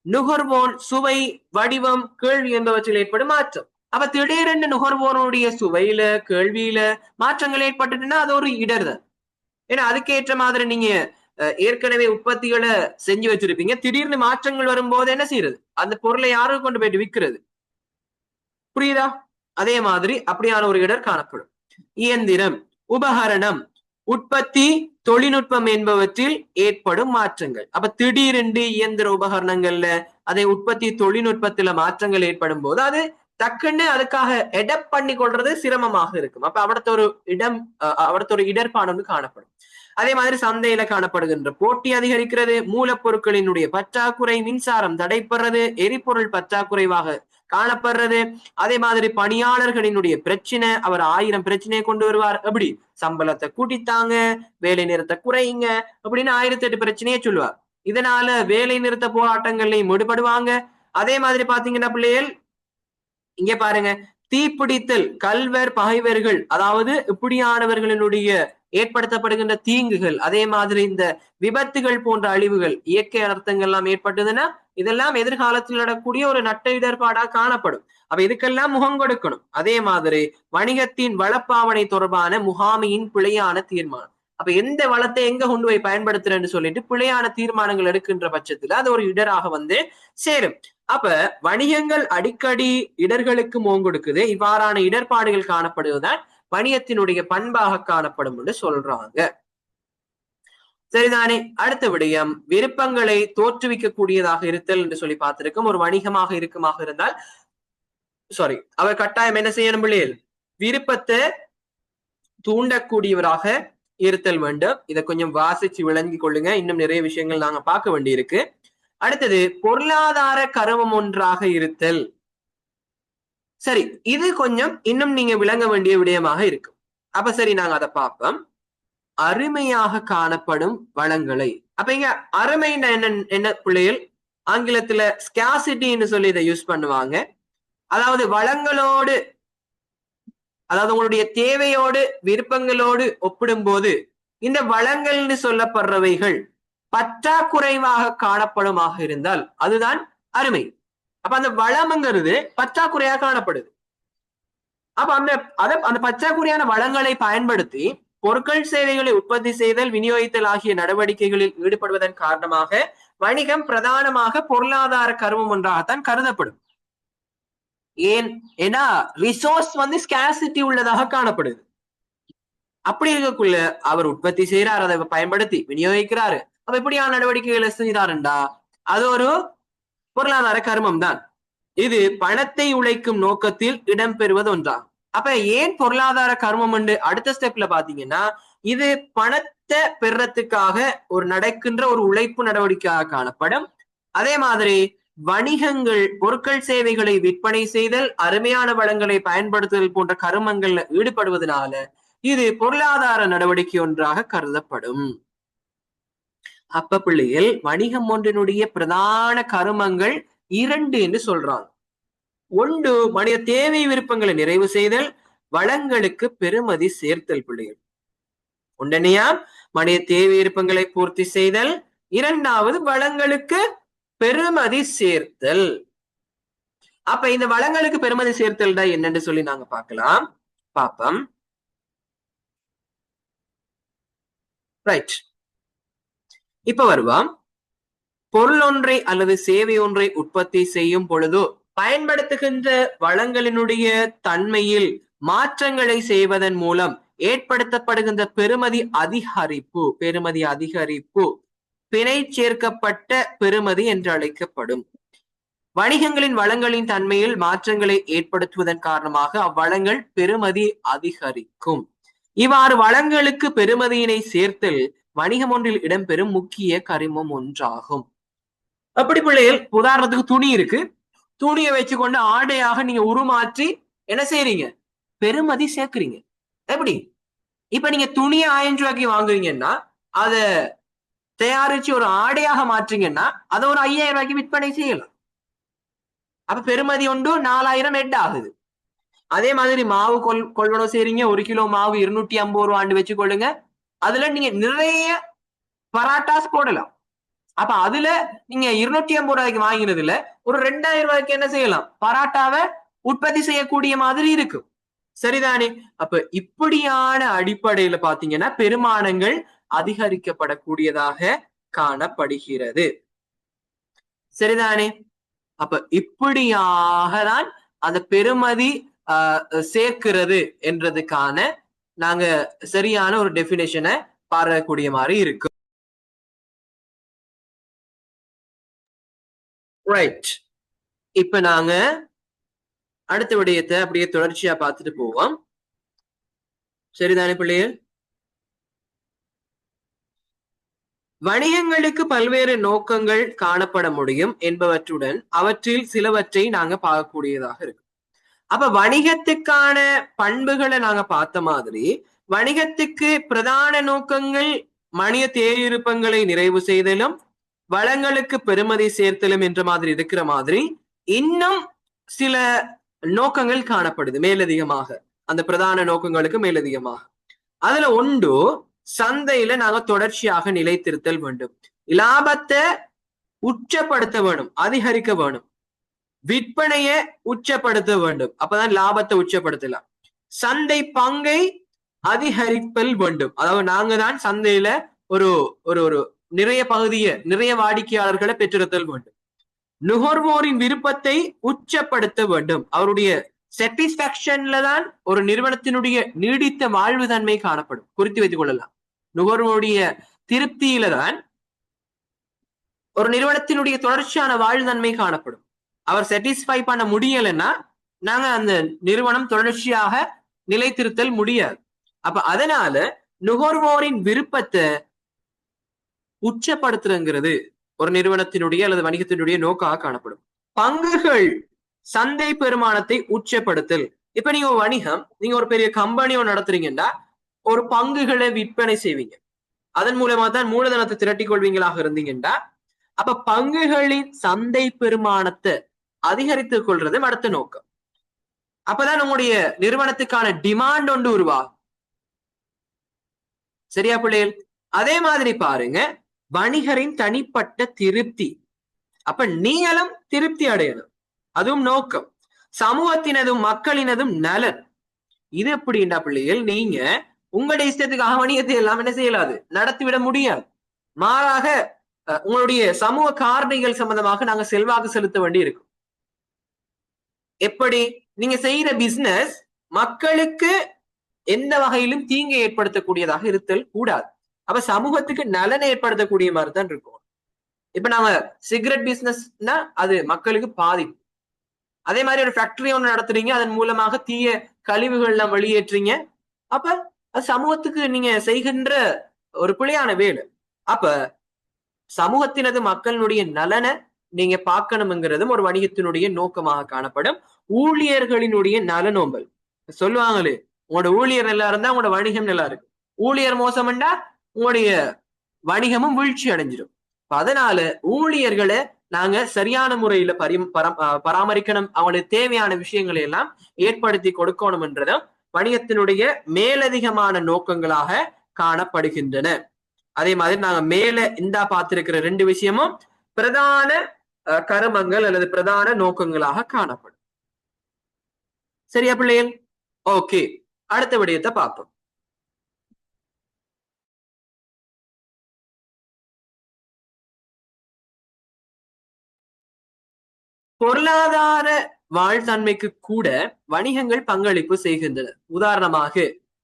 நுகர்வோர் சுவை, வடிவம், கேள்வி என்பவற்றில் ஏற்படும் மாற்றம். அப்ப திடீரென்று நுகர்வோருடைய சுவையில கேள்வியில மாற்றங்கள் ஏற்பட்டுட்டுன்னா அது ஒரு இடர் தான். ஏன்னா அதுக்கேற்ற மாதிரி நீங்க ஏற்கனவே உற்பத்திகளை செஞ்சு வச்சிருப்பீங்க, திடீர்னு மாற்றங்கள் வரும்போது என்ன செய்யறது, அந்த பொருளை யாரும் கொண்டு போயிட்டு விற்கிறது, புரியுதா? அதே மாதிரி அப்படியான ஒரு இடர் காணப்படும். இயந்திரம், உபகரணம், உற்பத்தி, தொழில்நுட்பம் என்பவற்றில் ஏற்படும் மாற்றங்கள். அப்ப திடீரென்று இயந்திர உபகரணங்கள்ல அதை உற்பத்தி தொழில்நுட்பத்துல மாற்றங்கள் ஏற்படும் போது அது டக்குன்னு அதுக்காக எடப்ட் பண்ணி கொள்றது சிரமமாக இருக்கும். அப்ப அவடத்த ஒரு இடர்பாடு காணப்படும். அதே மாதிரி சந்தையில காணப்படுகின்ற போட்டி அதிகரிக்கிறது, மூலப்பொருட்களினுடைய பற்றாக்குறை, மின்சாரம் தடைப்படுறது, எரிபொருள் பற்றாக்குறைவாக காணப்படுறது, அதே மாதிரி பணியாளர்களினுடைய பிரச்சனை, அவர் 1000 பிரச்சனையை கொண்டு வருவார், எப்படி சம்பளத்தை கூட்டித்தாங்க, வேலை நிறுத்த குறையுங்க அப்படின்னு 1008 பிரச்சனையை சொல்லுவார். இதனால வேலை நிறுத்த போராட்டங்கள்லையும் ஈடுபடுவாங்க. அதே மாதிரி பாத்தீங்கன்னா பிள்ளைகள் இங்க பாருங்க, தீப்பிடித்தல், கல்வர், பகைவர்கள், அதாவது இப்படியானவர்களினுடைய ஏற்படுத்தப்படுகின்ற தீங்குகள், அதே மாதிரி இந்த விபத்துகள் போன்ற அழிவுகள், இயற்கை அனர்த்தங்கள் எல்லாம் ஏற்பட்டதுன்னா இதெல்லாம் எதிர்காலத்தில் நடக்கக்கூடிய ஒரு நட்ட இடர்பாடா காணப்படும். அப்ப இதுக்கெல்லாம் முகம் கொடுக்கணும். அதே மாதிரி வணிகத்தின் வளப்பாவனை தொடர்பான முகாமையின் பிழையான தீர்மானம். அப்ப எந்த வளத்தை எங்க கொண்டு போய் பயன்படுத்துறேன்னு சொல்லிட்டு பிழையான தீர்மானங்கள் எடுக்கின்ற பட்சத்துல அது ஒரு இடராக சேரும். அப்ப வணிகங்கள் அடிக்கடி இடர்களுக்கு முகம் கொடுக்குது. இவ்வாறான இடர்பாடுகள் காணப்படுவதுதான் வணிகத்தினுடைய பண்பாக காணப்படும் என்று சொல்றாங்க. சரிதானே? அடுத்த விடயம், விருப்பங்களை தோற்றுவிக்க கூடியதாக இருத்தல் என்று சொல்லி பார்த்திருக்கோம். ஒரு வணிகமாக இருக்குமாக இருந்தால் சாரி, அவர் கட்டாயம் என்ன செய்யணும் பிள்ளைகள்? விருப்பத்தை தூண்டக்கூடியவராக இருத்தல் வேண்டும். இதை கொஞ்சம் வாசிச்சு விளங்கி கொள்ளுங்க. இன்னும் நிறைய விஷயங்கள் நாங்க பார்க்க வேண்டி இருக்கு. அடுத்தது பொருளாதார கருவம் ஒன்றாக இருத்தல். சரி, இது கொஞ்சம் இன்னும் நீங்க விளங்க வேண்டிய விடயமாக இருக்கு. அப்ப சரி, நாங்க அதை பார்ப்போம். அருமையாக காணப்படும் வளங்களை. அப்ப இங்க அருமைன்னா என்ன என்ன பிள்ளைகள்? ஆங்கிலத்துல ஸ்காசிட்டின்னு சொல்லி இதை யூஸ் பண்ணுவாங்க. அதாவது வளங்களோடு, அதாவது உங்களுடைய தேவையோடு விருப்பங்களோடு ஒப்பிடும்போது இந்த வளங்கள்னு சொல்லப்படுறவைகள் பற்றாக்குறைவாக காணப்படுமாக இருந்தால் அதுதான் அருமை. அப்ப அந்த வளம்ங்கிறது பற்றாக்குறையாக காணப்படுது. அப்ப அந்த பற்றாக்குறையான வளங்களை பயன்படுத்தி பொருட்கள் சேவைகளை உற்பத்தி செய்தல் விநியோகித்தல் ஆகிய நடவடிக்கைகளில் ஈடுபடுவதன் காரணமாக வணிகம் பிரதானமாக பொருளாதார கருவம் ஒன்றாகத்தான் கருதப்படும். ஏன்னா ரிசோர்ஸ் ஸ்கார்சிட்டி உள்ளதாக காணப்படுது. அப்படி இருக்கக்குள்ள அவர் உற்பத்தி செய்யறாரு, அதை பயன்படுத்தி விநியோகிக்கிறாரு. அப்ப எப்படியான நடவடிக்கைகளை செய்தாருண்டா அது ஒரு பொருளாதார கருமம் தான். இது பணத்தை உழைக்கும் நோக்கத்தில் இடம்பெறுவது ஒன்றாகும். அப்ப ஏன் பொருளாதார கர்மம் என்று அடுத்த ஸ்டெப்ல பாத்தீங்கன்னா, இது பணத்தை பெறத்துக்காக ஒரு நடக்கின்ற ஒரு உழைப்பு நடவடிக்கையாக காணப்படும். அதே மாதிரி வணிகங்கள் பொருட்கள் சேவைகளை விற்பனை செய்தல், அருமையான வளங்களை பயன்படுத்துதல் போன்ற கருமங்கள்ல ஈடுபடுவதனால இது பொருளாதார நடவடிக்கை ஒன்றாக கருதப்படும். அப்ப பிள்ளைகள் வணிகம் ஒன்றினுடைய பிரதான கருமங்கள் 2 என்று சொல்றாங்க. ஒன்று மனித தேவை விருப்பங்களை நிறைவு செய்தல், வளங்களுக்கு பெருமதி சேர்த்தல். பிள்ளைகள் ஒன்றனையா மனித தேவை விருப்பங்களை பூர்த்தி செய்தல், இரண்டாவது வளங்களுக்கு பெருமதி சேர்த்தல். அப்ப இந்த வளங்களுக்கு பெருமதி சேர்த்தல் தான் என்னன்னு சொல்லி நாங்க பார்க்கலாம். பாப்போம். ரைட், இப்ப வருவோம். பொருள் ஒன்றை அல்லது சேவை ஒன்றை உற்பத்தி செய்யும் பொழுது பயன்படுத்துகின்ற வளங்களினுடைய தன்மையில் மாற்றங்களை செய்வதன் மூலம் ஏற்படுத்தப்படுகின்ற பெறுமதி அதிகரிப்பு பிணை சேர்க்கப்பட்ட பெறுமதி என்று அழைக்கப்படும். வணிகங்களின் வளங்களின் தன்மையில் மாற்றங்களை ஏற்படுத்துவதன் காரணமாக அவ்வளங்கள் பெறுமதி அதிகரிக்கும். இவ்வாறு வளங்களுக்கு பெறுமதியினை சேர்த்தல் வணிகம் ஒன்றில் இடம்பெறும் முக்கிய கரிமம் ஒன்றாகும். அப்படி பிள்ளைகள் உதாரணத்துக்கு துணி இருக்கு, துணியை வச்சுக்கொண்டு ஆடையாக நீங்க உருமாற்றி என்ன செய்யறீங்க? பெருமதி சேர்க்கிறீங்க. எப்படி? இப்ப நீங்க துணியை 1000 ரூபாய்க்கு வாங்குறீங்கன்னா அத தயாரிச்சு ஒரு ஆடையாக மாற்றீங்கன்னா அதை ஒரு 5000 ரூபாய்க்கு விற்பனை செய்யலாம். அப்ப பெருமதி ஒன்று 4000 ஹெட் ஆகுது. அதே மாதிரி மாவு கொள்வனவு செய்றீங்க, 1 கிலோ மாவு 250 ரூபான்னு வச்சுக்கொள்ளுங்க. அதுல நீங்க நிறைய பராட்டாஸ் போடலாம். அப்ப அதுல நீங்க 250 ரூபாய்க்கு வாங்கினதுல ஒரு 2000 ரூபாய்க்கு என்ன செய்யலாம்? பராட்டாவை உற்பத்தி செய்யக்கூடிய மாதிரி இருக்கும். சரிதானே? அப்ப இப்படியான அடிப்படையில பாத்தீங்கன்னா பெருமானங்கள் அதிகரிக்கப்படக்கூடியதாக காணப்படுகிறது. சரிதானே? அப்ப இப்படியாக தான் அந்த பெருமதி சேர்க்கிறது என்றதுக்கான நாங்க சரியான ஒரு டெபினேஷனை பார்க்கக்கூடிய மாதிரி இருக்கு. ரைட், இப்ப நாங்க அடுத்த விடயத்தை அப்படியே தொடர்ச்சியா பார்த்துட்டு போவோம். சரிதானே பிள்ளைகள்? வணிகங்களுக்கு பல்வேறு நோக்கங்கள் காணப்பட முடியும் என்பவற்றுடன் அவற்றில் சிலவற்றை நாங்க பார்க்கக்கூடியதாக இருக்கு. அப்ப வணிகத்துக்கான பண்புகளை நாங்க பார்த்த மாதிரி வணிகத்துக்கு பிரதான நோக்கங்கள் மனித தேவிருப்பங்களை நிறைவு செய்தலும் வளங்களுக்கு பெருமதி சேர்த்தலும் என்ற மாதிரி இருக்கிற மாதிரி இன்னும் சில நோக்கங்கள் காணப்படுது மேலதிகமாக, அந்த பிரதான நோக்கங்களுக்கு மேலதிகமாக. அதுல ஒன்று சந்தையில நாங்க தொடர்ச்சியாக நிலைத்திருத்தல் வேண்டும், லாபத்தை உச்சப்படுத்த வேணும், அதிகரிக்க வேணும், விற்பனையை உச்சப்படுத்த வேண்டும், அப்பதான் லாபத்தை உச்சப்படுத்தலாம், சந்தை பங்கை அதிகரிப்பல் வேண்டும், அதாவது நாங்க தான் சந்தையில ஒரு ஒரு ஒரு நிறைய பகுதியை நிறைய வாடிக்கையாளர்களை பெற்றிருத்தல் வேண்டும், நுகர்வோரின் விருப்பத்தை உச்சப்படுத்த வேண்டும், அவருடைய சாட்டிஸ்பாக்சன்ல தான் ஒரு நிறுவனத்தினுடைய நீடித்த வாழ்வு தன்மை காணப்படும். குறித்து வைத்துக் கொள்ளலாம். நுகர்வோருடைய திருப்தியில தான் ஒரு நிறுவனத்தினுடைய தொடர்ச்சியான வாழ்வு தன்மை காணப்படும். அவர் சாட்டிஸ்ஃபை பண்ண முடியலைன்னா நாங்க அந்த நிறுவனம் தொடர்ச்சியாக நிலைத்திருத்தல் முடியாது. அப்ப அதனால நுகர்வோரின் விருப்பத்தை உச்சப்படுத்துறங்கிறது ஒரு நிறுவனத்தினுடைய அல்லது வணிகத்தினுடைய நோக்காக காணப்படும். பங்குகள் சந்தை பெருமானத்தை உச்சப்படுத்தல். இப்ப நீங்க ஒரு வணிகம், நீங்க ஒரு பெரிய கம்பெனியோ நடத்துறீங்கன்னா ஒரு பங்குகளை விற்பனை செய்வீங்க. அதன் மூலமா தான் மூலதனத்தை திரட்டிக் கொள்வீங்களாக இருந்தீங்கன்னா அப்ப பங்குகளின் சந்தை பெருமானத்தை அதிகரித்துக் கொள்றது அடுத்த நோக்கம். அப்பதான் நம்முடைய நிறுவனத்துக்கான டிமாண்ட் ஒன்று உருவாகும். சரியா பிள்ளைகள்? அதே மாதிரி பாருங்க, வணிகரின் தனிப்பட்ட திருப்தி. அப்ப நீங்களும் திருப்தி அடையணும், அதுவும் நோக்கம். சமூகத்தினதும் மக்களினதும் நலன். இது எப்படின்னா பிள்ளைகள், நீங்க உங்களுடைய இஷ்டத்துக்காக வணிகத்தை எல்லாம் என்ன செய்யலாது, நடத்திவிட முடியாது. மாறாக உங்களுடைய சமூக காரணிகள் சம்பந்தமாக நாங்க செல்வாக்கு செலுத்த வேண்டி இருக்கும். எப்படி? நீங்க செய்யற பிசினஸ் மக்களுக்கு எந்த வகையிலும் தீங்கு ஏற்படுத்தக்கூடியதாக இருத்தல் கூடாது. அப்ப சமூகத்துக்கு நலனை ஏற்படுத்தக்கூடிய மாதிரி தான் இருக்கும். இப்ப நாம சிகரெட் பிசினஸ்னா அது மக்களுக்கு பாதிப்பு. அதே மாதிரி ஒரு ஃபேக்டரி ஒன்று நடத்துறீங்க, அதன் மூலமாக தீய கழிவுகள் எல்லாம் வெளியேற்றீங்க, அப்ப அது சமூகத்துக்கு நீங்க செய்கின்ற ஒரு பிழையான வேலை. அப்ப சமூகத்தினது மக்களுடைய நலனை நீங்க பார்க்கணுங்கிறதும் ஒரு வணிகத்தினுடைய நோக்கமாக காணப்படும். ஊழியர்களினுடைய நலனோம்பல். சொல்லுவாங்களே, உங்களோட ஊழியர் நல்லா இருந்தா உங்களோட வணிகம் நல்லா இருக்கு, ஊழியர் மோசம்ண்டா உங்களுடைய வணிகமும் வீழ்ச்சி அடைஞ்சிடும். அதனால ஊழியர்களை நாங்க சரியான முறையில பராமரிக்கணும், அவங்களுக்கு தேவையான விஷயங்களை எல்லாம் ஏற்படுத்தி கொடுக்கணும் என்றதும் வணிகத்தினுடைய மேலதிகமான நோக்கங்களாக காணப்படுகின்றன. அதே மாதிரி நாங்க மேல இந்த பார்த்திருக்கிற 2 விஷயமும் பிரதான கருமங்கள் அல்லது பிரதான நோக்கங்களாக காணப்படும். சரியா பிள்ளைகள்? ஓகே, அடுத்த விடயத்தை பார்ப்போம். பொருளாதார வாழ்த்தன்மைக்கு கூட வணிகங்கள் பங்களிப்பு செய்கின்றன. உதாரணமாக,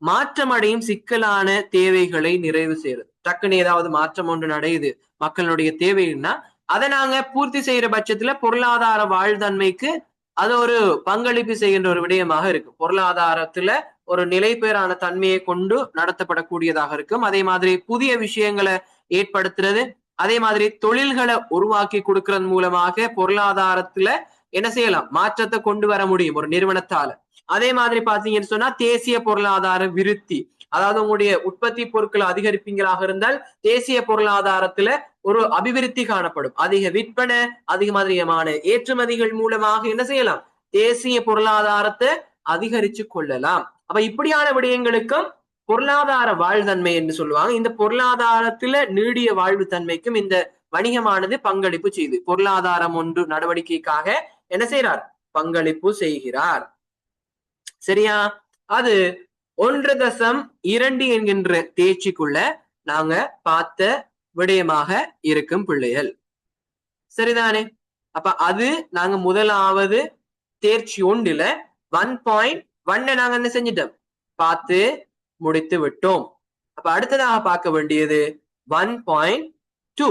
மாற்றமடையும் சிக்கலான தேவைகளை நிறைவு செய்யறது. டக்குன்னு ஏதாவது மாற்றம் ஒன்று நடையுது, மக்களுடைய தேவைன்னா அதை நாங்க பூர்த்தி செய்யற பட்சத்துல பொருளாதார வாழ்தன்மைக்கு அது ஒரு பங்களிப்பு செய்கின்ற ஒரு விடயமாக இருக்கும். பொருளாதாரத்துல ஒரு நிலைபெறான தன்மையை கொண்டு நடத்தப்படக்கூடியதாக இருக்கும். அதே மாதிரி புதிய விஷயங்களை ஏற்படுத்துறது, அதே மாதிரி தொழில்களை உருவாக்கி கொடுக்கறது மூலமாக பொருளாதாரத்துல என்ன செய்யலாம், மாற்றத்தை கொண்டு வர முடியும் ஒரு நிறுவனத்தால. அதே மாதிரி பாத்தீங்கன்னு சொன்னா தேசிய பொருளாதார விருத்தி, அதாவது உங்களுடைய உற்பத்தி பொருட்களை அதிகரிப்பீங்களாக இருந்தால் தேசிய பொருளாதாரத்துல ஒரு அபிவிருத்தி காணப்படும். அதிக விற்பனை, அதிக மாதிரியமான ஏற்றுமதிகள் மூலமாக என்ன செய்யலாம், தேசிய பொருளாதாரத்தை அதிகரிச்சு கொள்ளலாம். அப்ப இப்படியான விடயங்களுக்கும் பொருளாதார வாழ்தன்மை என்று சொல்லுவாங்க. இந்த பொருளாதாரத்துல நீடிய வாழ்வு தன்மைக்கும் இந்த வணிகமானது பங்களிப்பு செய்து பொருளாதாரம் ஒன்று நடவடிக்கைக்காக என்ன செய்யறார், பங்களிப்பு செய்கிறார். சரியா? அது 1.2 என்கின்ற தேர்ச்சிக்குள்ள நாங்க பார்த்த விடயமாக இருக்கும் பிள்ளைகள். சரிதானே? அப்ப அது நாங்க முதலாவது தேர்ச்சி 1ல 1.1 நாங்க என்ன செஞ்சிட்டோம், பார்த்து முடித்து விட்டோம். அப்ப அடுத்ததாக பார்க்க வேண்டியது 1.2.